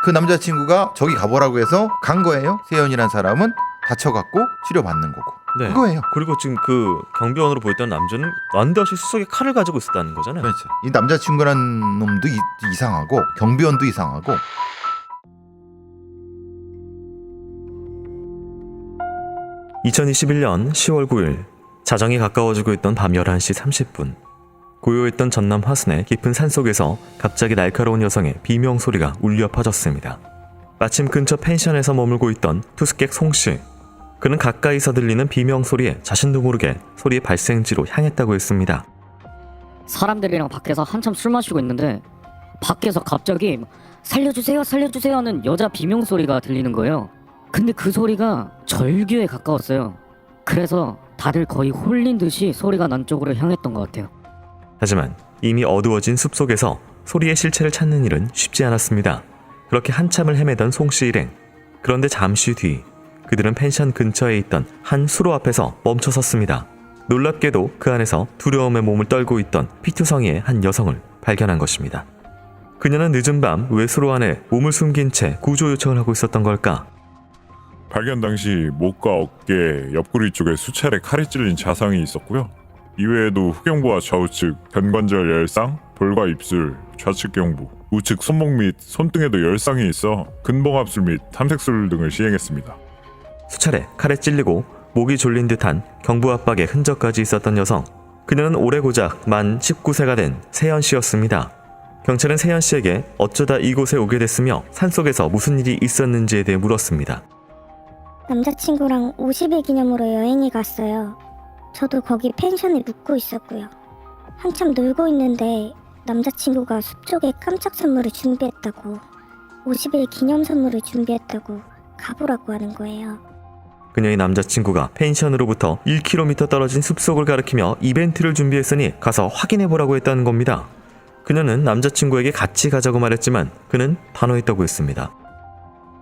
그 남자친구가 저기 가보라고 해서 간 거예요. 세연이라는 사람은 다쳐갖고 치료받는 거고. 네. 그거예요. 그리고 지금 그 경비원으로 보였던 남자는 난데없이 수석에 칼을 가지고 있었다는 거잖아요. 그렇죠. 이 남자친구라는 놈도 이상하고 경비원도 이상하고. (2021년 10월 9일) 자정이 가까워지고 있던 밤 11시 30분 고요했던 전남 화순의 깊은 산속에서 갑자기 날카로운 여성의 비명 소리가 울려 퍼졌습니다. 마침 근처 펜션에서 머물고 있던 투숙객 송씨. 그는 가까이서 들리는 비명 소리에 자신도 모르게 소리의 발생지로 향했다고 했습니다. 사람들이랑 밖에서 한참 술 마시고 있는데 밖에서 갑자기 살려주세요 살려주세요 하는 여자 비명 소리가 들리는 거예요. 근데 그 소리가 절규에 가까웠어요. 그래서 다들 거의 홀린 듯이 소리가 난 쪽으로 향했던 것 같아요. 하지만 이미 어두워진 숲속에서 소리의 실체를 찾는 일은 쉽지 않았습니다. 그렇게 한참을 헤매던 송씨 일행. 그런데 잠시 뒤 그들은 펜션 근처에 있던 한 수로 앞에서 멈춰 섰습니다. 놀랍게도 그 안에서 두려움에 몸을 떨고 있던 피투성이의 한 여성을 발견한 것입니다. 그녀는 늦은 밤 왜 수로 안에 몸을 숨긴 채 구조 요청을 하고 있었던 걸까? 발견 당시 목과 어깨, 옆구리 쪽에 수차례 칼이 찔린 자상이 있었고요. 이외에도 후경부와 좌우측 견관절 열상, 볼과 입술, 좌측 경부, 우측 손목 및 손등에도 열상이 있어 근봉합술 및 탐색술 등을 시행했습니다. 수차례 칼에 찔리고 목이 졸린 듯한 경부 압박의 흔적까지 있었던 여성. 그녀는 올해 고작 만 19세가 된 세연 씨였습니다. 경찰은 세연 씨에게 어쩌다 이곳에 오게 됐으며 산속에서 무슨 일이 있었는지에 대해 물었습니다. 남자친구랑 50일 기념으로 여행이 갔어요. 저도 거기 펜션에 묵고 있었고요. 한참 놀고 있는데 남자친구가 숲쪽에 깜짝 선물을 준비했다고, 50일 기념 선물을 준비했다고 가보라고 하는 거예요. 그녀의 남자친구가 펜션으로부터 1km 떨어진 숲속을 가리키며 이벤트를 준비했으니 가서 확인해보라고 했다는 겁니다. 그녀는 남자친구에게 같이 가자고 말했지만 그는 단호했다고 했습니다.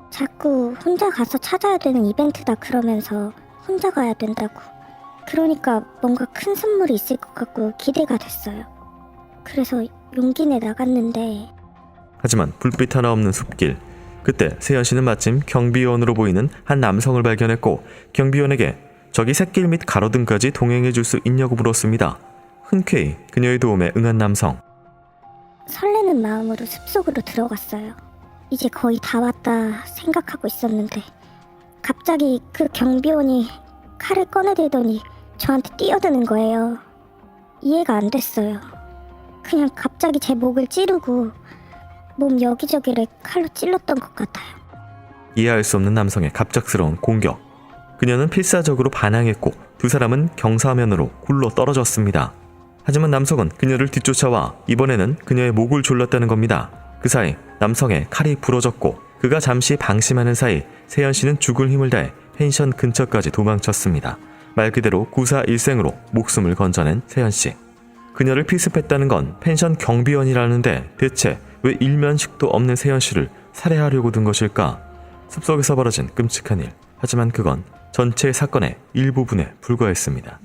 자꾸 혼자 가서 찾아야 되는 이벤트다 그러면서 혼자 가야 된다고. 그러니까 뭔가 큰 선물이 있을 것 같고 기대가 됐어요. 그래서 용기 내 나갔는데. 하지만 불빛 하나 없는 숲길. 그때 세연 씨는 마침 경비원으로 보이는 한 남성을 발견했고 경비원에게 저기 샛길 및 가로등까지 동행해 줄 수 있냐고 물었습니다. 흔쾌히 그녀의 도움에 응한 남성. 설레는 마음으로 숲속으로 들어갔어요. 이제 거의 다 왔다 생각하고 있었는데 갑자기 그 경비원이 칼을 꺼내들더니 저한테 뛰어드는 거예요. 이해가 안 됐어요. 그냥 갑자기 제 목을 찌르고 몸 여기저기를 칼로 찔렀던 것 같아요. 이해할 수 없는 남성의 갑작스러운 공격. 그녀는 필사적으로 반항했고 두 사람은 경사면으로 굴러 떨어졌습니다. 하지만 남성은 그녀를 뒤쫓아와 이번에는 그녀의 목을 졸랐다는 겁니다. 그 사이 남성의 칼이 부러졌고 그가 잠시 방심하는 사이 세연 씨는 죽을 힘을 다해 펜션 근처까지 도망쳤습니다. 말 그대로 구사일생으로 목숨을 건져낸 세연 씨. 그녀를 피습했다는 건 펜션 경비원이라는데 대체 왜 일면식도 없는 세연 씨를 살해하려고 든 것일까? 숲속에서 벌어진 끔찍한 일. 하지만 그건 전체 사건의 일부분에 불과했습니다.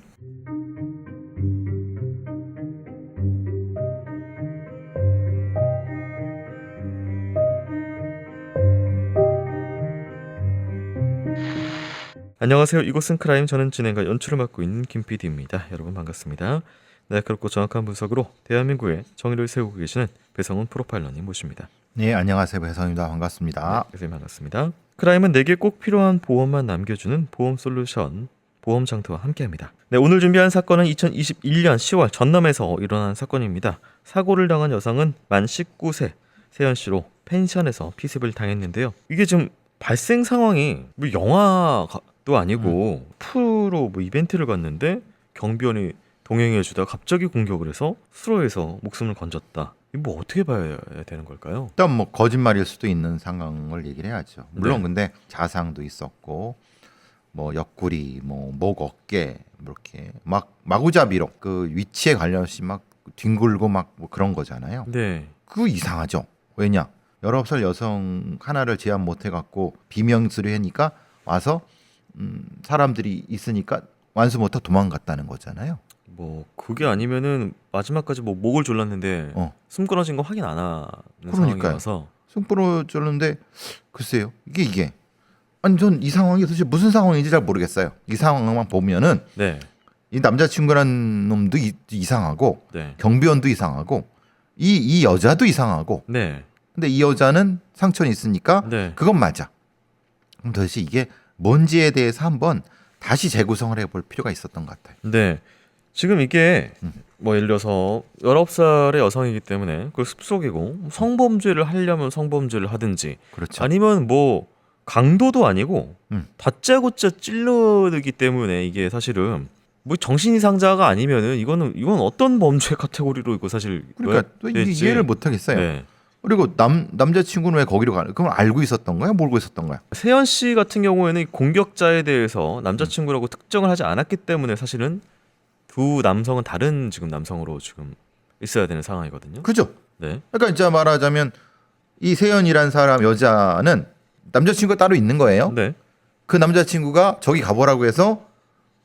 안녕하세요. 이곳은 크라임. 저는 진행과 연출을 맡고 있는 김PD입니다. 여러분 반갑습니다. 날카롭고 정확한 분석으로 대한민국의 정의를 세우고 계시는 배성훈 프로파일러님 모십니다. 네, 안녕하세요. 배성입니다. 반갑습니다. 네, 선생님 반갑습니다. 크라임은 내게 꼭 필요한 보험만 남겨주는 보험 솔루션 보험장터와 함께합니다. 네, 오늘 준비한 사건은 2021년 10월 전남에서 일어난 사건입니다. 사고를 당한 여성은 만 19세 세연 씨로 펜션에서 피습을 당했는데요. 이게 지금 발생 상황이 뭐 영화도 아니고 프로 뭐 이벤트를 갔는데 경비원이 동행해주다 갑자기 공격을 해서 수로에서 목숨을 건졌다. 이거 뭐 어떻게 봐야 되는 걸까요? 일단 뭐 거짓말일 수도 있는 상황을 얘기를 해야죠. 물론 네. 근데 자상도 있었고 뭐 옆구리, 뭐 목, 어깨 이렇게 막 마구잡이로 그 위치에 관련없이 막 뒹굴고 막 뭐 그런 거잖아요. 네. 그거 이상하죠. 왜냐? 19살 여성 하나를 제압 못 해갖고 비명소리 하니까 와서 사람들이 있으니까 완수 못하고 도망갔다는 거잖아요. 뭐 그게 아니면은 마지막까지 뭐 목을 졸랐는데 숨 끊어진 거 확인 안 하는 그러니까요. 상황이라서 승부로 쫄는데 글쎄요. 이게 아니 전 이 상황이 도대체 무슨 상황인지 잘 모르겠어요. 이 상황만 보면은 네. 이 남자친구라는 놈도 이상하고 네. 경비원도 이상하고 이 여자도 이상하고 네. 근데 이 여자는 상처는 있으니까 네. 그건 맞아. 그럼 도대체 이게 뭔지에 대해서 한번 다시 재구성을 해볼 필요가 있었던 것 같아요. 네. 지금 이게 뭐 예를 들어서 19살의 여성이기 때문에 그 습속이고 성범죄를 하려면 성범죄를 하든지 그렇죠. 아니면 뭐 강도도 아니고 음. 다짜고짜 찔러들기 때문에 이게 사실은 뭐 정신 이상자가 아니면은 이건 어떤 범죄 카테고리로 이거 사실 그러니까 또 이게 될지. 이해를 못 하겠어요. 네. 그리고 남자친구는 왜 거기로 가는? 그럼 알고 있었던 거야? 모르고 있었던 거야? 세연 씨 같은 경우에는 이 공격자에 대해서 남자친구라고 특정을 하지 않았기 때문에 사실은 두 남성은 다른 지금 남성으로 지금 있어야 되는 상황이거든요. 그죠? 네. 그러니까 진짜 말하자면 이 세연이란 사람 여자는 남자친구가 따로 있는 거예요. 네. 그 남자친구가 저기 가보라고 해서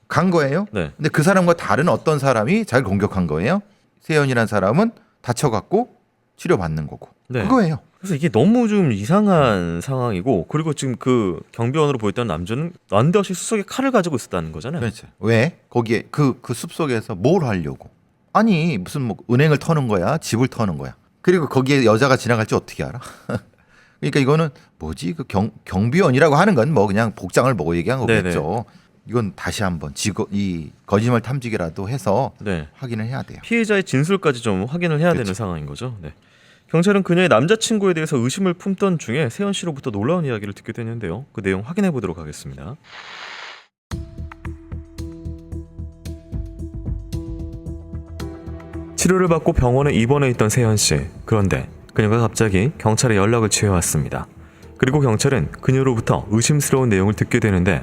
간 거예요. 네. 근데 그 사람과 다른 어떤 사람이 자기를 공격한 거예요. 세연이란 사람은 다쳐갖고 치료받는 거고. 네. 그거예요. 그래서 이게 너무 좀 이상한 상황이고 그리고 지금 그 경비원으로 보였던 남자는 난데없이 수석에 칼을 가지고 있었다는 거잖아요. 그렇죠. 왜? 거기에 그 숲속에서 뭘 하려고? 아니 무슨 뭐 은행을 터는 거야? 집을 터는 거야? 그리고 거기에 여자가 지나갈지 어떻게 알아? 그러니까 이거는 뭐지? 그 경비원이라고 하는 건 뭐 그냥 복장을 보고 얘기한 거겠죠. 이건 다시 한번 이 거짓말 탐지기라도 해서 네. 확인을 해야 돼요. 피해자의 진술까지 좀 확인을 해야 그렇죠. 되는 상황인 거죠. 네. 경찰은 그녀의 남자친구에 대해서 의심을 품던 중에 세연 씨로부터 놀라운 이야기를 듣게 되는데요. 그 내용 확인해 보도록 하겠습니다. 치료를 받고 병원에 입원해 있던 세연 씨. 그런데 그녀가 갑자기 경찰에 연락을 취해왔습니다. 그리고 경찰은 그녀로부터 의심스러운 내용을 듣게 되는데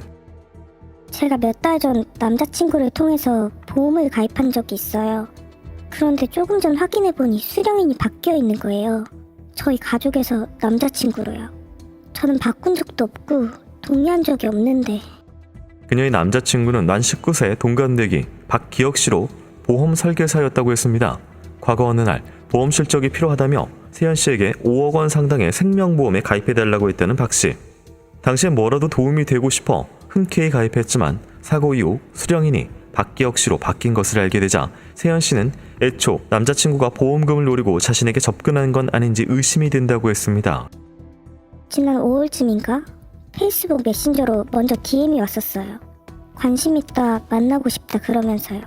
제가 몇 달 전 남자친구를 통해서 보험을 가입한 적이 있어요. 그런데 조금 전 확인해보니 수령인이 바뀌어 있는 거예요. 저희 가족에서 남자친구로요. 저는 바꾼 적도 없고 동의한 적이 없는데 그녀의 남자친구는 만 19세 동갑내기 박기혁 씨로 보험 설계사였다고 했습니다. 과거 어느 날 보험 실적이 필요하다며 세연 씨에게 5억 원 상당의 생명보험에 가입해달라고 했다는 박 씨. 당시에 뭐라도 도움이 되고 싶어 흔쾌히 가입했지만 사고 이후 수령인이 박기혁 씨로 바뀐 것을 알게 되자 세연 씨는 애초 남자친구가 보험금을 노리고 자신에게 접근한 건 아닌지 의심이 든다고 했습니다. 지난 5월쯤인가 페이스북 메신저로 먼저 DM이 왔었어요. 관심 있다, 만나고 싶다 그러면서요.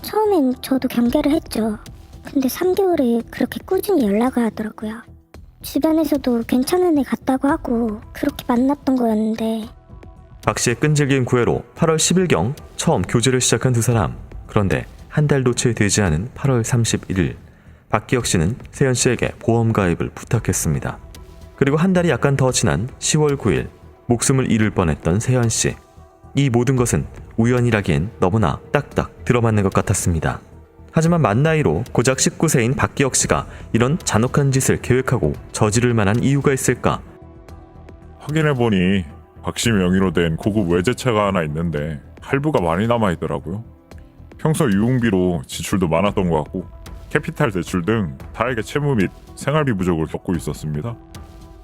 처음엔 저도 경계를 했죠. 근데 3개월을 그렇게 꾸준히 연락을 하더라고요. 주변에서도 괜찮은 애 같다고 하고 그렇게 만났던 거였는데 박 씨의 끈질긴 구애로 8월 10일경 처음 교제를 시작한 두 사람. 그런데 한 달도 채 되지 않은 8월 31일 박기혁 씨는 세연 씨에게 보험 가입을 부탁했습니다. 그리고 한 달이 약간 더 지난 10월 9일 목숨을 잃을 뻔했던 세연 씨. 이 모든 것은 우연이라기엔 너무나 딱딱 들어맞는 것 같았습니다. 하지만 만 나이로 고작 19세인 박기혁 씨가 이런 잔혹한 짓을 계획하고 저지를 만한 이유가 있을까? 확인해보니 박씨 명의로 된 고급 외제차가 하나 있는데 할부가 많이 남아있더라고요. 평소 유흥비로 지출도 많았던 것 같고 캐피탈 대출 등 다액의 채무 및 생활비 부족을 겪고 있었습니다.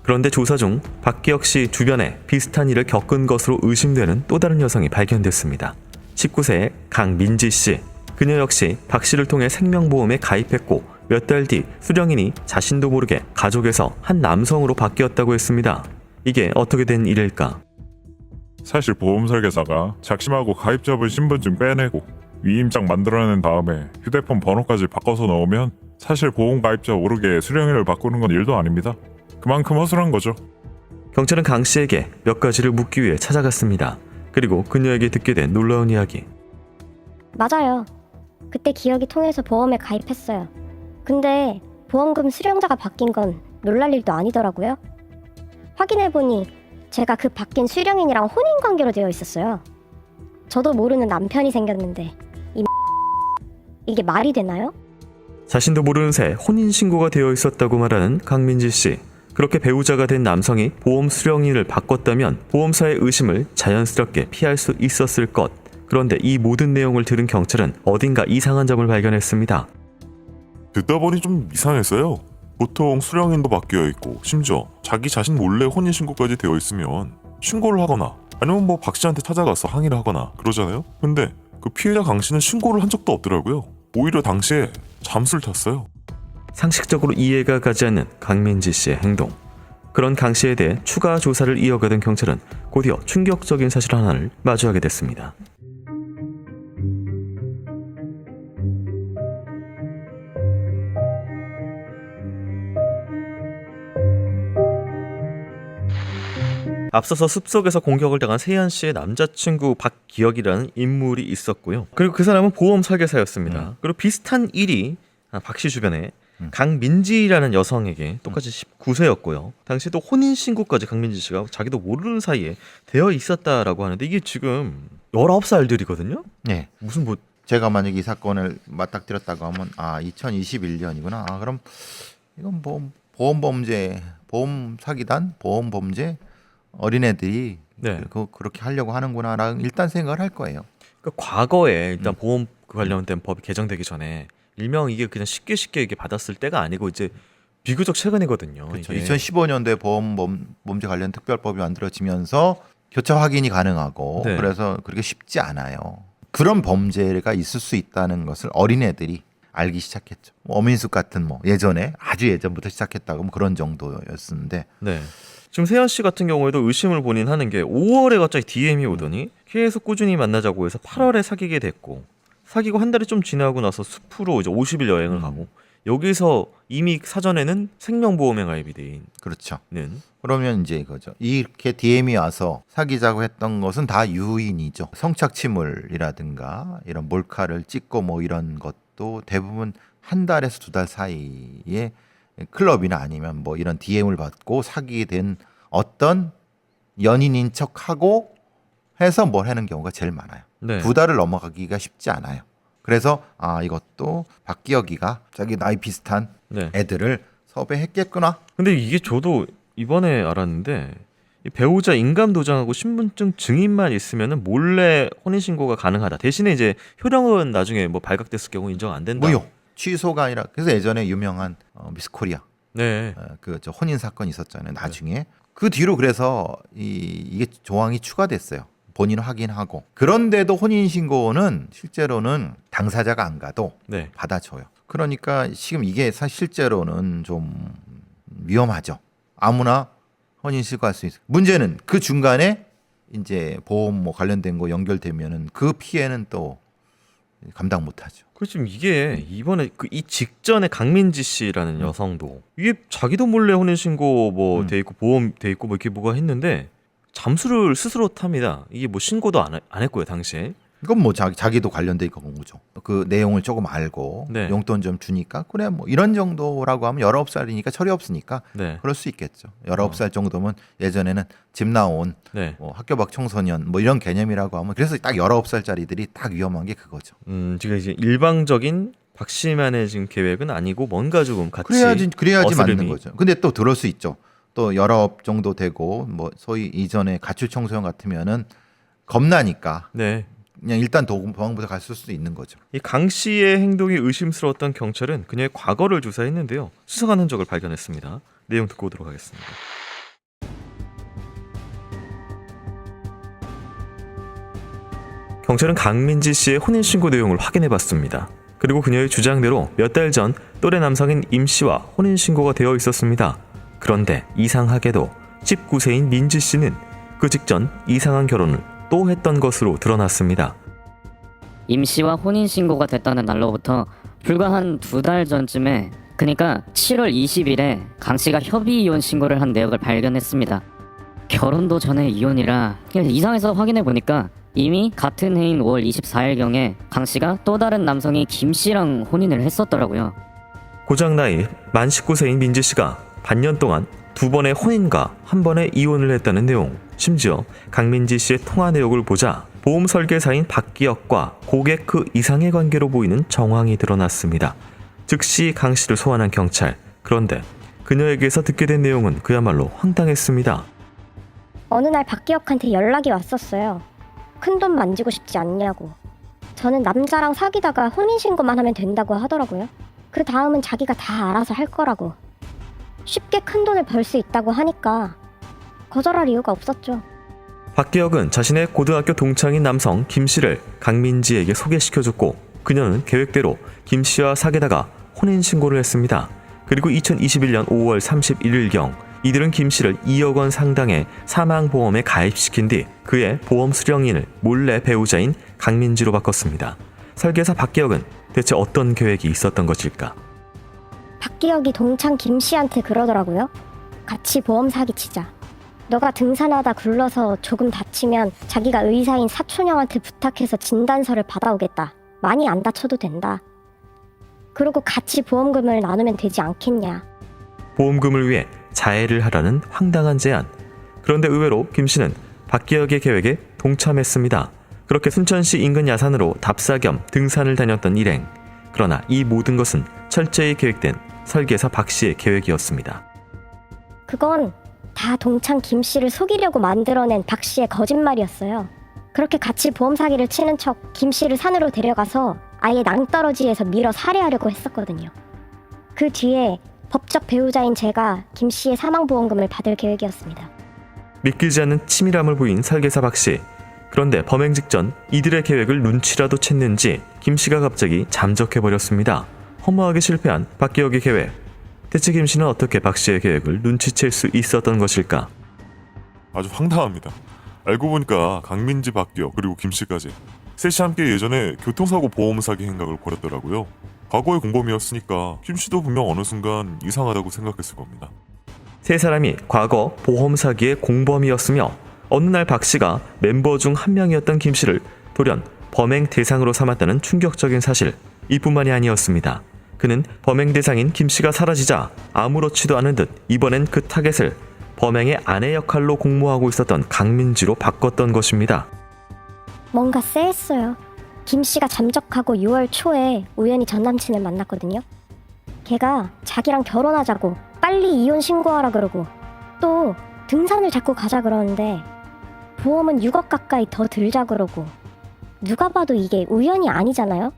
그런데 조사 중 박기혁 씨 주변에 비슷한 일을 겪은 것으로 의심되는 또 다른 여성이 발견됐습니다. 19세의 강민지 씨. 그녀 역시 박 씨를 통해 생명보험에 가입했고 몇 달 뒤 수령인이 자신도 모르게 가족에서 한 남성으로 바뀌었다고 했습니다. 이게 어떻게 된 일일까? 사실 보험 설계사가 작심하고 가입자분 신분증 빼내고 위임장 만들어낸 다음에 휴대폰 번호까지 바꿔서 넣으면 사실 보험 가입자 모르게 수령인을 바꾸는 건 일도 아닙니다. 그만큼 허술한 거죠. 경찰은 강 씨에게 몇 가지를 묻기 위해 찾아갔습니다. 그리고 그녀에게 듣게 된 놀라운 이야기. 맞아요. 그때 기억이 통해서 보험에 가입했어요. 근데 보험금 수령자가 바뀐 건 놀랄 일도 아니더라고요. 확인해보니 제가 그 바뀐 수령인이랑 혼인관계로 되어 있었어요. 저도 모르는 남편이 생겼는데 이게 말이 되나요? 자신도 모르는 새 혼인신고가 되어 있었다고 말하는 강민지 씨. 그렇게 배우자가 된 남성이 보험 수령인을 바꿨다면 보험사의 의심을 자연스럽게 피할 수 있었을 것. 그런데 이 모든 내용을 들은 경찰은 어딘가 이상한 점을 발견했습니다. 듣다 보니 좀 이상했어요. 보통 수령인도 바뀌어 있고 심지어 자기 자신 몰래 혼인신고까지 되어 있으면 신고를 하거나 아니면 뭐 박 씨한테 찾아가서 항의를 하거나 그러잖아요. 근데 그 피해자 강 씨는 신고를 한 적도 없더라고요. 오히려 당시에 잠수를 탔어요. 상식적으로 이해가 가지 않는 강민지 씨의 행동. 그런 강 씨에 대해 추가 조사를 이어가던 경찰은 곧이어 충격적인 사실 하나를 마주하게 됐습니다. 앞서서 숲속에서 공격을 당한 세연 씨의 남자친구 박기혁이라는 인물이 있었고요. 그리고 그 사람은 보험 설계사였습니다. 그리고 비슷한 일이 박 씨 주변에 강민지라는 여성에게 똑같이 19세였고요. 당시에도 혼인신고까지 강민지 씨가 자기도 모르는 사이에 되어 있었다라고 하는데 이게 지금 19살들이거든요? 네. 무슨 뭐 제가 만약에 이 사건을 맞닥뜨렸다고 하면 2021년이구나. 그럼 이건 뭐 보험 사기단, 보험 범죄 어린애들이 네. 그렇게 하려고 하는구나라는 일단 생각을 할 거예요. 그러니까 과거에 일단 보험 관련된 법이 개정되기 전에 일명 이게 그냥 쉽게 이게 받았을 때가 아니고 이제 비교적 최근이거든요. 그렇죠. 이게. 2015년도에 범죄 관련 특별법이 만들어지면서 교차 확인이 가능하고 네. 그래서 그렇게 쉽지 않아요. 그런 범죄가 있을 수 있다는 것을 어린애들이 알기 시작했죠. 어민숙 같은 예전에 아주 예전부터 시작했다고 뭐 그런 정도였는데 네. 지금 세연 씨 같은 경우에도 의심을 본인 하는 게 5월에 갑자기 DM이 오더니 계속 꾸준히 만나자고 해서 8월에 사귀게 됐고 사귀고 한 달이 좀 지나고 나서 숲으로 이제 50일 여행을 가고 여기서 이미 사전에는 생명보험에 가입이 돼 그렇죠. 있는 그러면 이제 이거죠. 이렇게 DM이 와서 사귀자고 했던 것은 다 유인이죠. 성착취물이라든가 이런 몰카를 찍고 뭐 이런 것도 대부분 한 달에서 두 달 사이에 클럽이나 아니면 뭐 이런 DM을 받고 사귀게 된 어떤 연인인 척하고 해서 뭘 하는 경우가 제일 많아요. 네. 두 달을 넘어가기가 쉽지 않아요. 그래서 이것도 박기혁이가 자기 나이 비슷한 네. 애들을 섭외했겠구나. 근데 이게 저도 이번에 알았는데 이 배우자 인감 도장하고 신분증 증인만 있으면은 몰래 혼인 신고가 가능하다. 대신에 이제 효력은 나중에 뭐 발각됐을 경우 인정 안 된다. 무효. 취소가 아니라 그래서 예전에 유명한 미스 코리아 네. 그 혼인 사건 있었잖아요. 나중에 그 뒤로 그래서 이게 조항이 추가됐어요. 본인 확인하고 그런데도 혼인 신고는 실제로는 당사자가 안 가도 네. 받아줘요. 그러니까 지금 이게 실제로는 좀 위험하죠. 아무나 혼인 신고할 수 있어요. 문제는 그 중간에 이제 보험 뭐 관련된 거 연결되면은 그 피해는 또 감당 못하죠. 그 지금 이게 이번에 이 직전에 강민지 씨라는 여성도 이게 자기도 몰래 혼인 신고 뭐 돼 있고 보험 돼 있고 뭐 이렇게 뭐가 했는데 잠수를 스스로 탑니다. 이게 뭐 신고도 안 했고요 당시에. 이건 뭐 자기도 관련돼 있고 본 거죠. 그 내용을 조금 알고 네. 용돈 좀 주니까 그래 뭐 이런 정도라고 하면 19살이니까 철이 없으니까 네. 그럴 수 있겠죠. 19살 정도면 예전에는 집 나온 네. 뭐 학교 밖 청소년 뭐 이런 개념이라고 하면 그래서 딱 19살짜리들이 딱 위험한 게 그거죠. 지금 이제 일방적인 박 씨만의 지금 계획은 아니고 뭔가 조금 같이 그래야지 어스름이. 맞는 거죠. 근데 또 들을 수 있죠. 또 19 정도 되고 뭐 소위 이전에 가출 청소년 같으면은 겁나니까 네. 그냥 일단 도망부터 갔을 수도 있는 거죠. 이 강 씨의 행동이 의심스러웠던 경찰은 그녀의 과거를 조사했는데요. 수상한 흔적을 발견했습니다. 내용 듣고 오도록 하겠습니다. 경찰은 강민지 씨의 혼인신고 내용을 확인해봤습니다. 그리고 그녀의 주장대로 몇 달 전 또래 남성인 임 씨와 혼인신고가 되어 있었습니다. 그런데 이상하게도 19세인 민지 씨는 그 직전 이상한 결혼을 또 했던 것으로 드러났습니다. 임 씨와 혼인 신고가 됐다는 날로부터 불과 한 2달 전쯤에 그러니까 7월 20일에 강 씨가 협의 이혼 신고를 한 내역을 발견했습니다. 결혼도 전에 이혼이라 이상해서 확인해 보니까 이미 같은 해인 5월 24일경에 강 씨가 또 다른 남성이 김 씨랑 혼인을 했었더라고요. 고작 나이 만 19세인 민지 씨가 반년 동안 2번의 혼인과 1번의 이혼을 했다는 내용. 심지어 강민지 씨의 통화 내역을 보자 보험 설계사인 박기혁과 고객 그 이상의 관계로 보이는 정황이 드러났습니다. 즉시 강 씨를 소환한 경찰. 그런데 그녀에게서 듣게 된 내용은 그야말로 황당했습니다. 어느 날 박기혁한테 연락이 왔었어요. 큰돈 만지고 싶지 않냐고. 저는 남자랑 사귀다가 혼인신고만 하면 된다고 하더라고요. 그 다음은 자기가 다 알아서 할 거라고. 쉽게 큰 돈을 벌 수 있다고 하니까 거절할 이유가 없었죠. 박기혁은 자신의 고등학교 동창인 남성 김 씨를 강민지에게 소개시켜줬고 그녀는 계획대로 김 씨와 사귀다가 혼인신고를 했습니다. 그리고 2021년 5월 31일경 이들은 김 씨를 2억 원 상당의 사망보험에 가입시킨 뒤 그의 보험 수령인을 몰래 배우자인 강민지로 바꿨습니다. 설계사 박기혁은 대체 어떤 계획이 있었던 것일까? 박기혁이 동창 김 씨한테 그러더라고요. 같이 보험 사기치자. 너가 등산하다 굴러서 조금 다치면 자기가 의사인 사촌 형한테 부탁해서 진단서를 받아오겠다. 많이 안 다쳐도 된다. 그리고 같이 보험금을 나누면 되지 않겠냐. 보험금을 위해 자해를 하라는 황당한 제안. 그런데 의외로 김 씨는 박기혁의 계획에 동참했습니다. 그렇게 순천시 인근 야산으로 답사 겸 등산을 다녔던 일행. 그러나 이 모든 것은 철저히 계획된 설계사 박 씨의 계획이었습니다. 그건 다 동창 김 씨를 속이려고 만들어낸 박 씨의 거짓말이었어요. 그렇게 같이 보험 사기를 치는 척 김 씨를 산으로 데려가서 아예 낭떠러지에서 밀어 살해하려고 했었거든요. 그 뒤에 법적 배우자인 제가 김 씨의 사망보험금을 받을 계획이었습니다. 믿기지 않는 치밀함을 보인 설계사 박 씨. 그런데 범행 직전 이들의 계획을 눈치라도 챘는지 김 씨가 갑자기 잠적해버렸습니다. 허무하게 실패한 박기혁의 계획. 대체 김 씨는 어떻게 박 씨의 계획을 눈치챌 수 있었던 것일까? 아주 황당합니다. 알고 보니까 강민지, 박기혁 그리고 김 씨까지 셋이 함께 예전에 교통사고 보험 사기 행각을 벌였더라고요. 과거의 공범이었으니까 김 씨도 분명 어느 순간 이상하다고 생각했을 겁니다. 세 사람이 과거 보험 사기의 공범이었으며 어느 날 박 씨가 멤버 중 한 명이었던 김 씨를 돌연 범행 대상으로 삼았다는 충격적인 사실. 이뿐만이 아니었습니다. 그는 범행 대상인 김 씨가 사라지자 아무렇지도 않은 듯 이번엔 그 타겟을 범행의 아내 역할로 공모하고 있었던 강민지로 바꿨던 것입니다. 뭔가 쎄했어요. 김 씨가 잠적하고 6월 초에 우연히 전 남친을 만났거든요. 걔가 자기랑 결혼하자고 빨리 이혼 신고하라 그러고 또 등산을 자꾸 가자 그러는데 보험은 6억 가까이 더 들자 그러고 누가 봐도 이게 우연이 아니잖아요?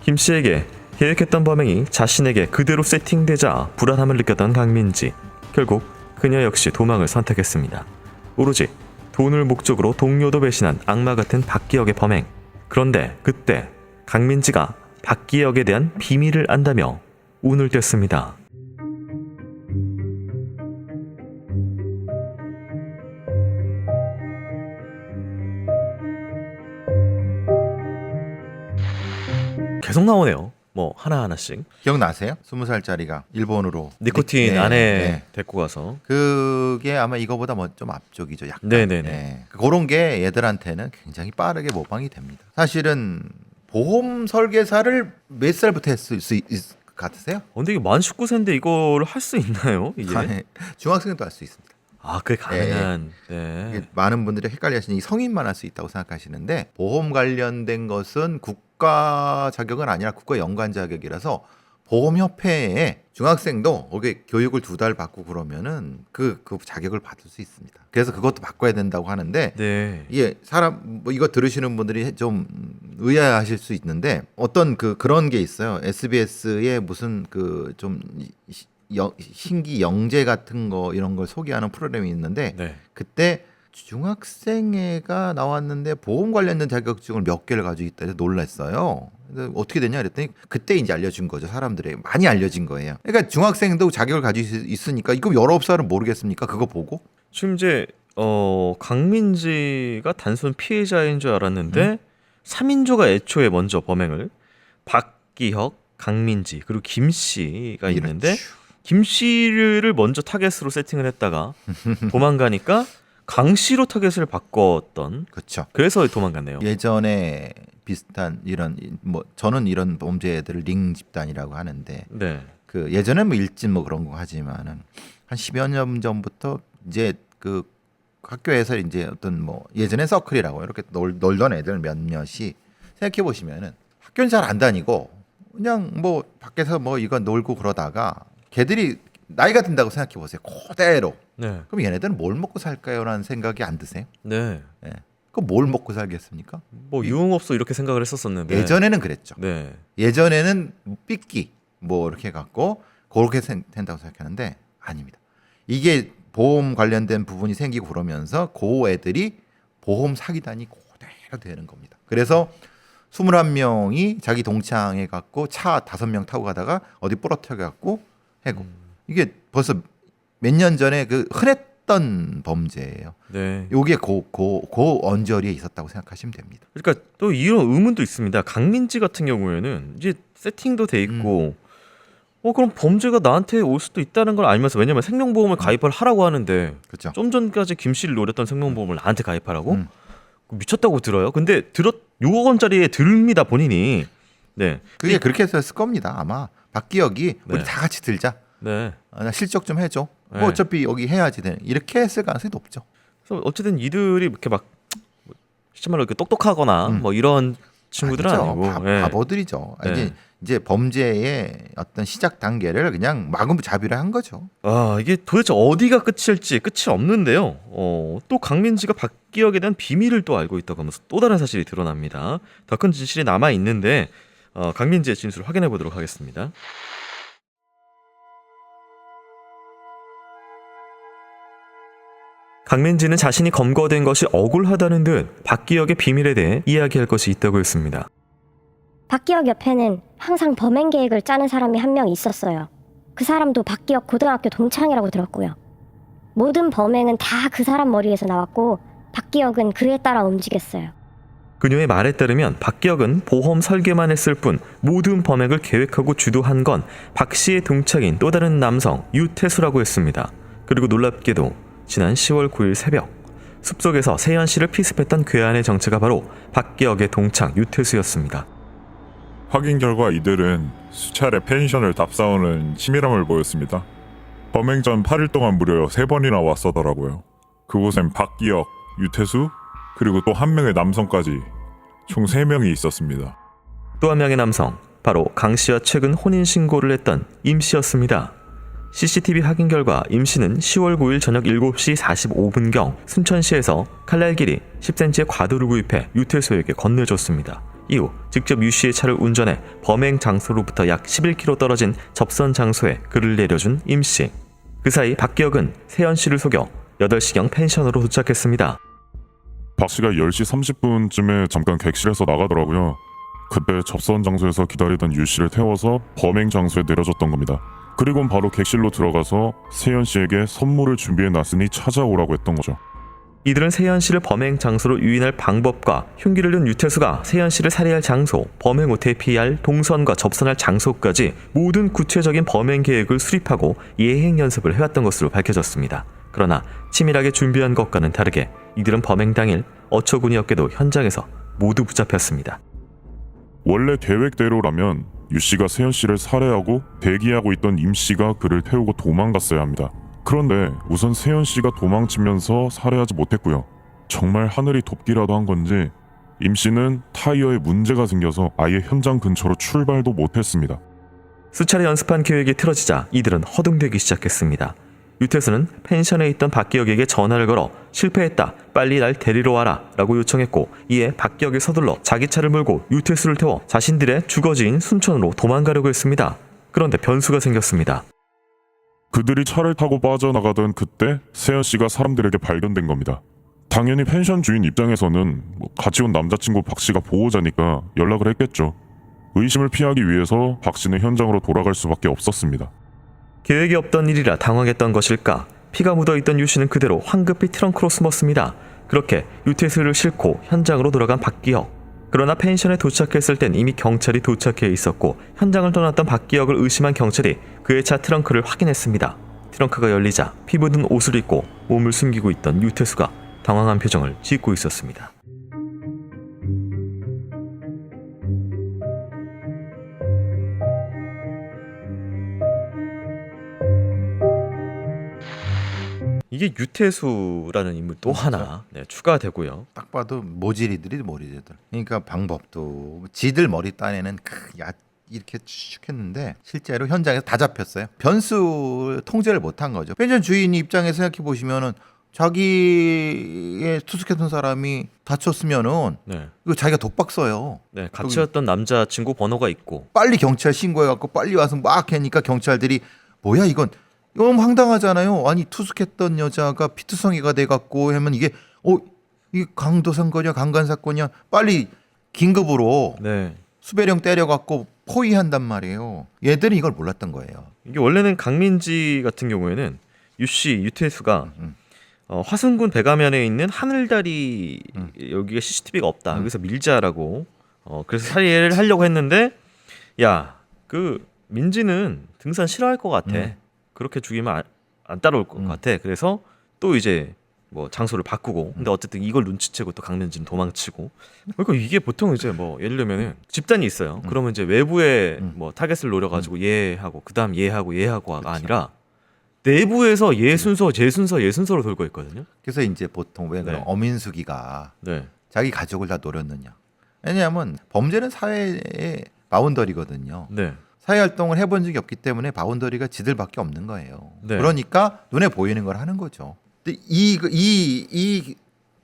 김 씨에게 계획했던 범행이 자신에게 그대로 세팅되자 불안함을 느꼈던 강민지. 결국 그녀 역시 도망을 선택했습니다. 오로지 돈을 목적으로 동료도 배신한 악마 같은 박기혁의 범행. 그런데 그때 강민지가 박기혁에 대한 비밀을 안다며 운을 뗐습니다. 계속 나오네요. 뭐 하나하나씩. 기억나세요? 20살짜리가 일본으로 니코틴 네, 안에 네. 데리고 가서. 그게 아마 이거보다 뭐 좀 앞쪽이죠. 약간. 네네네. 네. 그런 게 얘들한테는 굉장히 빠르게 모방이 됩니다. 사실은 보험 설계사를 몇 살부터 했을 수 있을 것 같으세요? 근데 이게 만 19세인데 이거를 할 수 있나요? 이게? 중학생도 할 수 있습니다. 아, 그게 가능한. 네. 이게 많은 분들이 헷갈려하시는 이 성인만 할 수 있다고 생각하시는데 보험 관련된 것은 국가 자격은 아니라 국가 연관 자격이라서 보험협회에 중학생도 거기 교육을 2달 받고 그러면은 그 자격을 받을 수 있습니다. 그래서 그것도 바꿔야 된다고 하는데 네. 이게 사람 뭐 이거 들으시는 분들이 좀 의아하실 수 있는데 어떤 그런 게 있어요. SBS에 무슨 그 좀 신기 영재 같은 거 이런 걸 소개하는 프로그램이 있는데 네. 그때 중학생 애가 나왔는데 보험 관련된 자격증을 몇 개를 가지고 있다 해서 놀랐어요. 그래서 어떻게 되냐 그랬더니 그때 이제 알려준 거죠. 사람들에게 많이 알려진 거예요. 그러니까 중학생도 자격을 가지고 있으니까 이거 19살은 모르겠습니까? 그거 보고 지금 이제 강민지가 단순 피해자인 줄 알았는데 3인조가 애초에 먼저 범행을 박기혁, 강민지 그리고 김 씨가 있는데 김 씨를 먼저 타겟으로 세팅을 했다가 도망가니까 강 씨로 타겟을 바꿨던. 그렇죠. 그래서 도망갔네요. 예전에 비슷한 이런 뭐 저는 이런 범죄들을 링 집단이라고 하는데 네. 그 예전에 뭐 일진 뭐 그런 거 하지만은 한 10여 년 전부터 이제 그 학교에서 이제 어떤 뭐 예전에 서클이라고 이렇게 놀던 애들 몇몇이 생각해 보시면은 학교는 잘 안 다니고 그냥 뭐 밖에서 뭐 이거 놀고 그러다가 걔들이 나이가 든다고 생각해 보세요. 그대로. 네. 그럼 얘네들은 뭘 먹고 살까요라는 생각이 안 드세요? 네. 예. 그럼 뭘 먹고 살겠습니까? 뭐 유흥업소 이렇게 생각을 했었었는데. 예전에는 그랬죠. 네. 예전에는 삐끼 뭐 이렇게 갖고 그렇게 된다고 생각하는데 아닙니다. 이게 보험 관련된 부분이 생기고 그러면서 그 애들이 보험 사기단이 그대로 되는 겁니다. 그래서 21명이 자기 동창해 갖고 차 5명 타고 가다가 어디 부러뜨려 갖고 해고. 이게 벌써 몇 년 전에 그 흔했던 범죄예요. 네. 요게 고 언저리에 있었다고 생각하시면 됩니다. 그러니까 또 이런 의문도 있습니다. 강민지 같은 경우에는 이제 세팅도 돼 있고 그럼 범죄가 나한테 올 수도 있다는 걸 알면서, 왜냐면 생명보험을 가입을 하라고 하는데 그렇죠. 좀 전까지 김 씨를 노렸던 생명보험을 나한테 가입하라고? 음. 미쳤다고 들어요. 근데 6억 원짜리에 듭니다 본인이. 네. 그게 그렇게 했을 겁니다. 아마 박기혁이 우리 네. 다 같이 들자. 네. 나 실적 좀 해줘. 네. 뭐 어차피 여기 해야지 되는. 이렇게 했을 가능성이 높죠. 그래서 어쨌든 이들이 이렇게 막 실제 말로 이렇게 똑똑하거나 뭐 이런 친구들은 아니죠. 아니고 예. 바보들이죠. 네. 이제 범죄의 어떤 시작 단계를 그냥 마구잡이로 한 거죠. 이게 도대체 어디가 끝일지 끝이 없는데요. 또 강민지가 박기혁에 대한 비밀을 또 알고 있다고 하면서 또 다른 사실이 드러납니다. 더 큰 진실이 남아 있는데 강민지의 진술을 확인해 보도록 하겠습니다. 강민지는 자신이 검거된 것이 억울하다는 듯 박기혁의 비밀에 대해 이야기할 것이 있다고 했습니다. 박기혁 옆에는 항상 범행 계획을 짜는 사람이 한 명 있었어요. 그 사람도 박기혁 고등학교 동창이라고 들었고요. 모든 범행은 다 그 사람 머리에서 나왔고 박기혁은 그에 따라 움직였어요. 그녀의 말에 따르면 박기혁은 보험 설계만 했을 뿐 모든 범행을 계획하고 주도한 건 박 씨의 동창인 또 다른 남성 유태수라고 했습니다. 그리고 놀랍게도 지난 10월 9일 새벽 숲속에서 세연 씨를 피습했던 괴한의 정체가 바로 박기혁의 동창 유태수였습니다. 확인 결과 이들은 수차례 펜션을 답사오는 치밀함을 보였습니다. 범행 전 8일 동안 무려 3번이나 왔었더라고요. 그곳엔 박기혁, 유태수, 그리고 또 한 명의 남성까지 총 3명이 있었습니다. 또 한 명의 남성, 바로 강 씨와 최근 혼인신고를 했던 임 씨였습니다. CCTV 확인 결과 임 씨는 10월 9일 저녁 7시 45분경 순천시에서 칼날 길이 10cm의 과도를 구입해 유태수에게 건네줬습니다. 이후 직접 유 씨의 차를 운전해 범행 장소로부터 약 11km 떨어진 접선 장소에 그를 내려준 임 씨. 그 사이 박기혁은 세연 씨를 속여 8시경 펜션으로 도착했습니다. 박 씨가 10시 30분쯤에 잠깐 객실에서 나가더라고요. 그때 접선 장소에서 기다리던 유 씨를 태워서 범행 장소에 내려줬던 겁니다. 그리고는 바로 객실로 들어가서 세연 씨에게 선물을 준비해 놨으니 찾아오라고 했던 거죠. 이들은 세연 씨를 범행 장소로 유인할 방법과 흉기를 든 유태수가 세연 씨를 살해할 장소, 범행 후 대피할 동선과 접선할 장소까지 모든 구체적인 범행 계획을 수립하고 예행 연습을 해왔던 것으로 밝혀졌습니다. 그러나 치밀하게 준비한 것과는 다르게 이들은 범행 당일 어처구니없게도 현장에서 모두 붙잡혔습니다. 원래 계획대로라면 유 씨가 세연 씨를 살해하고 대기하고 있던 임 씨가 그를 태우고 도망갔어야 합니다. 그런데 우선 세연 씨가 도망치면서 살해하지 못했고요. 정말 하늘이 돕기라도 한 건지 임 씨는 타이어에 문제가 생겨서 아예 현장 근처로 출발도 못했습니다. 수차례 연습한 계획이 틀어지자 이들은 허둥대기 시작했습니다. 유태수는 펜션에 있던 박기혁에게 전화를 걸어 실패했다, 빨리 날 데리러 와라 라고 요청했고, 이에 박기혁이 서둘러 자기 차를 몰고 유태수를 태워 자신들의 주거지인 순천으로 도망가려고 했습니다. 그런데 변수가 생겼습니다. 그들이 차를 타고 빠져나가던 그때 세연 씨가 사람들에게 발견된 겁니다. 당연히 펜션 주인 입장에서는 같이 온 남자친구 박 씨가 보호자니까 연락을 했겠죠. 의심을 피하기 위해서 박 씨는 현장으로 돌아갈 수밖에 없었습니다. 계획이 없던 일이라 당황했던 것일까? 피가 묻어있던 유 씨는 그대로 황급히 트렁크로 숨었습니다. 그렇게 유태수를 싣고 현장으로 돌아간 박기혁. 그러나 펜션에 도착했을 땐 이미 경찰이 도착해 있었고, 현장을 떠났던 박기혁을 의심한 경찰이 그의 차 트렁크를 확인했습니다. 트렁크가 열리자 피 묻은 옷을 입고 몸을 숨기고 있던 유태수가 당황한 표정을 짓고 있었습니다. 이게 유태수라는 인물 또 하나 추가되고요. 딱 봐도 모질이들이 모질이들. 그러니까 방법도 지들 머리 딴에는 이렇게 쭉 했는데 실제로 현장에서 다 잡혔어요. 변수 통제를 못한 거죠. 펜션 주인 입장에서 생각해 보시면은 자기의 투숙했던 사람이 다쳤으면은 이거 자기가 독박 써요. 네, 같이 왔던 남자친구 번호가 있고 빨리 경찰 신고해갖고 빨리 와서 막 하니까 경찰들이 뭐야 이건 너무 황당하잖아요. 아니 투숙했던 여자가 피투성이가 돼갖고 하면 이게 이게 강도 사건이야, 강간 사건이야. 빨리 긴급으로 네. 수배령 때려갖고 포위한단 말이에요. 얘들은 이걸 몰랐던 거예요. 이게 원래는 강민지 같은 경우에는 유씨 유태수가 화순군 백암면에 있는 하늘다리 여기가 CCTV가 없다. 여기서 밀자라고 그래서 살해를 하려고 했는데 야, 그 민지는 등산 싫어할 것 같아. 그렇게 죽이면 안 따라올 것 같아. 그래서 또 이제 뭐 장소를 바꾸고 근데 어쨌든 이걸 눈치채고 또 강민지는 도망치고 그러니까 이게 보통 이제 뭐 예를 들면은 집단이 있어요. 그러면 이제 외부에 뭐 타겟을 노려가지고 얘하고 그다음 얘하고가 아니라 내부에서 얘 순서 제 순서로 돌고 있거든요. 그래서 이제 보통 왜 그런 네. 어민수기가 네. 자기 가족을 다 노렸느냐. 왜냐하면 범죄는 사회의 바운더리거든요. 네. 사회 활동을 해본 적이 없기 때문에 바운더리가 지들밖에 없는 거예요. 네. 그러니까 눈에 보이는 걸 하는 거죠. 근데 이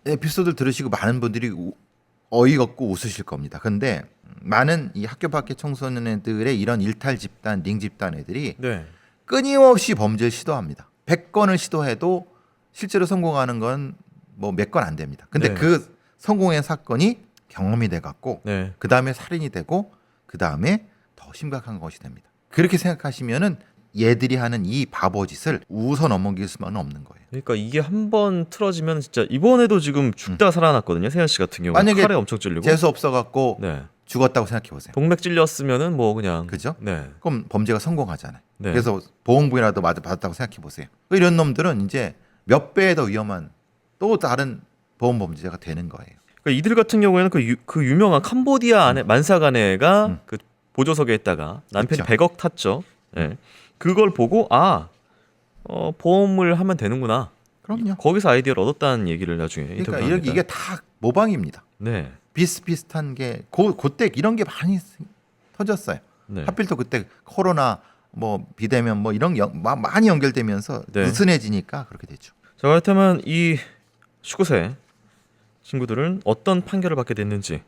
에피소드를 들으시고 많은 분들이 어이가 없고 웃으실 겁니다. 근데 많은 이 학교 밖의 청소년들의 이런 일탈 집단, 링 집단 애들이 네. 끊임없이 범죄를 시도합니다. 100건을 시도해도 실제로 성공하는 건 뭐 몇 건 안 됩니다. 근데 네. 그 성공의 사건이 경험이 돼 갖고 네. 그 다음에 살인이 되고 그 다음에 더 심각한 것이 됩니다. 그렇게 생각하시면은 얘들이 하는 이 바보짓을 웃어 넘길 수만은 없는 거예요. 그러니까 이게 한 번 틀어지면 진짜 이번에도 지금 죽다 살아났거든요. 세현 씨 같은 경우 만약에 칼에 엄청 찔리고 재수 없어 갖고 네. 죽었다고 생각해 보세요. 동맥 찔렸으면은 뭐 그냥 그죠? 네. 그럼 범죄가 성공하잖아요. 네. 그래서 보험금이라도 받았다고 생각해 보세요. 이런 놈들은 이제 몇 배에 더 위험한 또 다른 보험 범죄자가 되는 거예요. 그러니까 이들 같은 경우에는 그 유명한 캄보디아 아내 만삭 아내가 그 보조석에 있다가 남편이 그쵸. 100억 탔죠. 네. 그걸 보고 보험을 하면 되는구나. 그럼요. 거기서 아이디어를 얻었다는 얘기를 나중에 그러니까 인터뷰합니다. 이게 다 모방입니다. 네. 비슷비슷한 게 그때 이런 게 많이 터졌어요. 네. 하필 또 그때 코로나 뭐 비대면 뭐 이런 많이 연결되면서 네. 느슨해지니까 그렇게 됐죠. 자, 그렇다면 이 19세 친구들은 어떤 판결을 받게 됐는지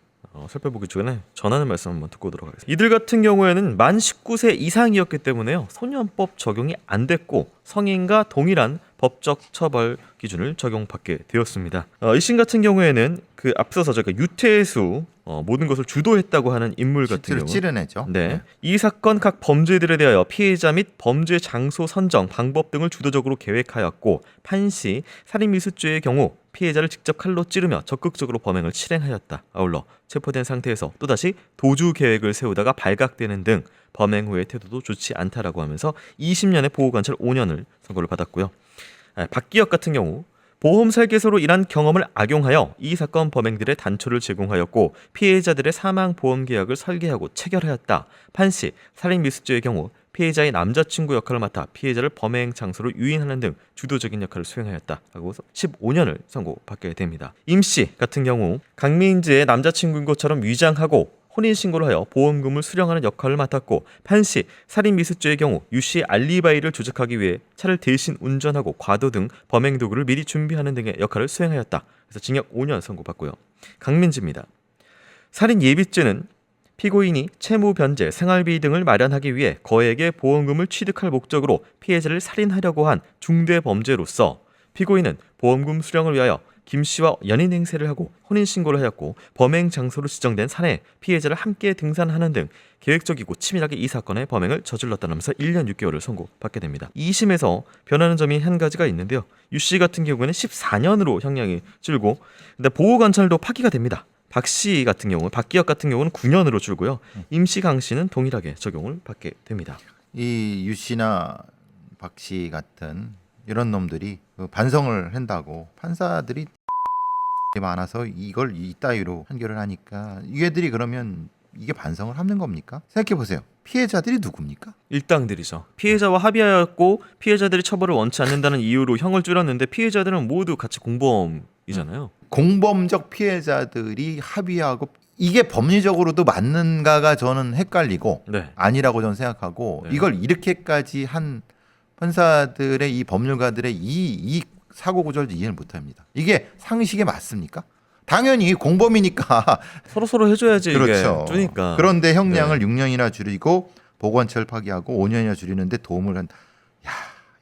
살펴보기 전에 전하는 말씀 한번 듣고 오도록 하겠습니다. 이들 같은 경우에는 만 19세 이상이었기 때문에요. 소년법 적용이 안 됐고 성인과 동일한 법적 처벌 기준을 적용받게 되었습니다. 이신 같은 경우에는 그 앞서서 저희가 유태수 모든 것을 주도했다고 하는 인물 같은 실제로 경우 찌르내죠. 네. 이 사건 각 범죄들에 대하여 피해자 및 범죄 장소 선정 방법 등을 주도적으로 계획하였고 판시 살인미수죄의 경우 피해자를 직접 칼로 찌르며 적극적으로 범행을 실행하였다. 아울러 체포된 상태에서 또다시 도주 계획을 세우다가 발각되는 등 범행 후의 태도도 좋지 않다라고 하면서 20년의 보호관찰 5년을 선고를 받았고요. 박기혁 같은 경우 보험 설계소로 일한 경험을 악용하여 이 사건 범행들의 단초를 제공하였고 피해자들의 사망 보험 계약을 설계하고 체결하였다. 판시 살인미수죄의 경우 피해자의 남자친구 역할을 맡아 피해자를 범행 장소로 유인하는 등 주도적인 역할을 수행하였다라고 15년을 선고받게 됩니다. 임씨 같은 경우 강민지의 남자친구인 것처럼 위장하고 혼인신고를 하여 보험금을 수령하는 역할을 맡았고 판시 살인미수죄의 경우 유씨의 알리바이를 조작하기 위해 차를 대신 운전하고 과도 등 범행 도구를 미리 준비하는 등의 역할을 수행하였다. 그래서 징역 5년 선고받고요. 강민지입니다. 살인예비죄는 피고인이 채무 변제, 생활비 등을 마련하기 위해 거액의 보험금을 취득할 목적으로 피해자를 살인하려고 한 중대 범죄로서 피고인은 보험금 수령을 위하여 김 씨와 연인 행세를 하고 혼인신고를 하였고 범행 장소로 지정된 산에 피해자를 함께 등산하는 등 계획적이고 치밀하게 이 사건의 범행을 저질렀다면서 1년 6개월을 선고받게 됩니다. 2심에서 변하는 점이 한 가지가 있는데요. 유 씨 같은 경우에는 14년으로 형량이 줄고 근데 보호관찰도 파기가 됩니다. 박 씨 같은 경우, 박기혁 같은 경우는 9년으로 줄고요. 임 씨, 강 씨는 동일하게 적용을 받게 됩니다. 이 유 씨나 박 씨 같은 이런 놈들이 반성을 한다고 판사들이 많아서 이걸 이따위로 판결을 하니까 얘들이 그러면 이게 반성을 하는 겁니까? 생각해 보세요. 피해자들이 누굽니까? 일당들이죠. 피해자와 합의하였고 피해자들이 처벌을 원치 않는다는 이유로 형을 줄였는데 피해자들은 모두 같이 공범이잖아요. 공범적 피해자들이 합의하고 이게 법리적으로도 맞는가가 저는 헷갈리고 네. 아니라고 저는 생각하고 네. 이걸 이렇게까지 한 판사들의 이 법률가들의 이 사고 구조를 이해를 못합니다. 이게 상식에 맞습니까? 당연히 공범이니까 서로 해줘야지 그렇죠. 이게 주니까. 그런데 형량을 네. 6년이나 줄이고 보관처를 파기하고 5년이나 줄이는데 도움을 한. 야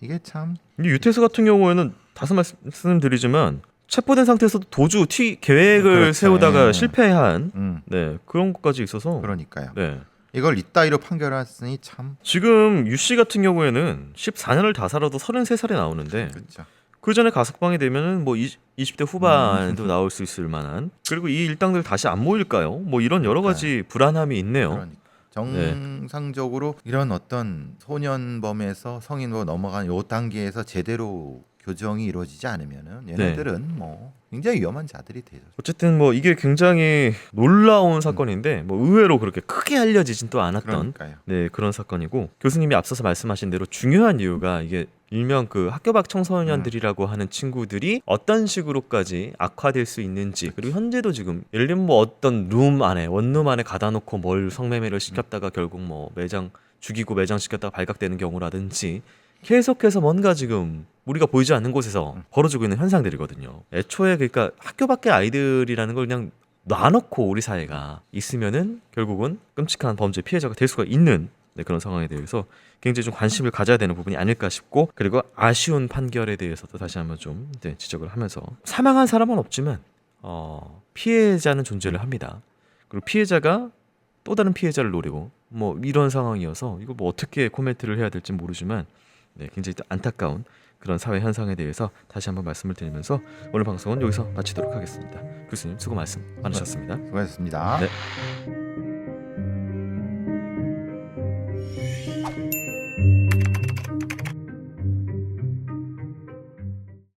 이게 참 이 유태수 같은 경우에는 다시 말씀드리지만 체포된 상태에서도 도주 계획을 그렇죠. 세우다가 예. 실패한 그런 것까지 있어서 그러니까요. 네. 이걸 이따위로 판결했으니 참 지금 유 씨 같은 경우에는 14년을 다 살아도 33살에 나오는데 그렇죠. 그 전에 가석방이 되면은 뭐 20대 후반도 나올 수 있을 만한 그리고 이 일당들 다시 안 모일까요? 뭐 이런 여러 가지 불안함이 있네요. 그러니까 정상적으로 이런 어떤 소년범에서 성인으로 넘어간 요 단계에서 제대로 교정이 이루어지지 않으면은 얘네들은 뭐 굉장히 위험한 자들이 되죠. 어쨌든 뭐 이게 굉장히 놀라운 사건인데 뭐 의외로 그렇게 크게 알려지진 또 않았던 그러니까요. 네 그런 사건이고 교수님이 앞서서 말씀하신 대로 중요한 이유가 이게 일명 그 학교 밖 청소년들이라고 하는 친구들이 어떤 식으로까지 악화될 수 있는지 그리고 현재도 지금 예를 들면 뭐 어떤 룸 안에 원룸 안에 가다 놓고 뭘 성매매를 시켰다가 결국 뭐 매장 죽이고 매장시켰다가 발각되는 경우라든지 계속해서 뭔가 지금 우리가 보이지 않는 곳에서 벌어지고 있는 현상들이거든요. 애초에 그러니까 학교 밖의 아이들이라는 걸 그냥 놔놓고 우리 사회가 있으면은 결국은 끔찍한 범죄 피해자가 될 수가 있는 그런 상황에 대해서 굉장히 좀 관심을 가져야 되는 부분이 아닐까 싶고 그리고 아쉬운 판결에 대해서도 다시 한번 좀 지적을 하면서 사망한 사람은 없지만 피해자는 존재를 합니다. 그리고 피해자가 또 다른 피해자를 노리고 뭐 이런 상황이어서 이거 뭐 어떻게 코멘트를 해야 될지 모르지만 굉장히 또 안타까운 그런 사회 현상에 대해서 다시 한번 말씀을 드리면서 오늘 방송은 여기서 마치도록 하겠습니다. 교수님 수고 말씀 많으셨습니다. 수고하셨습니다. 네.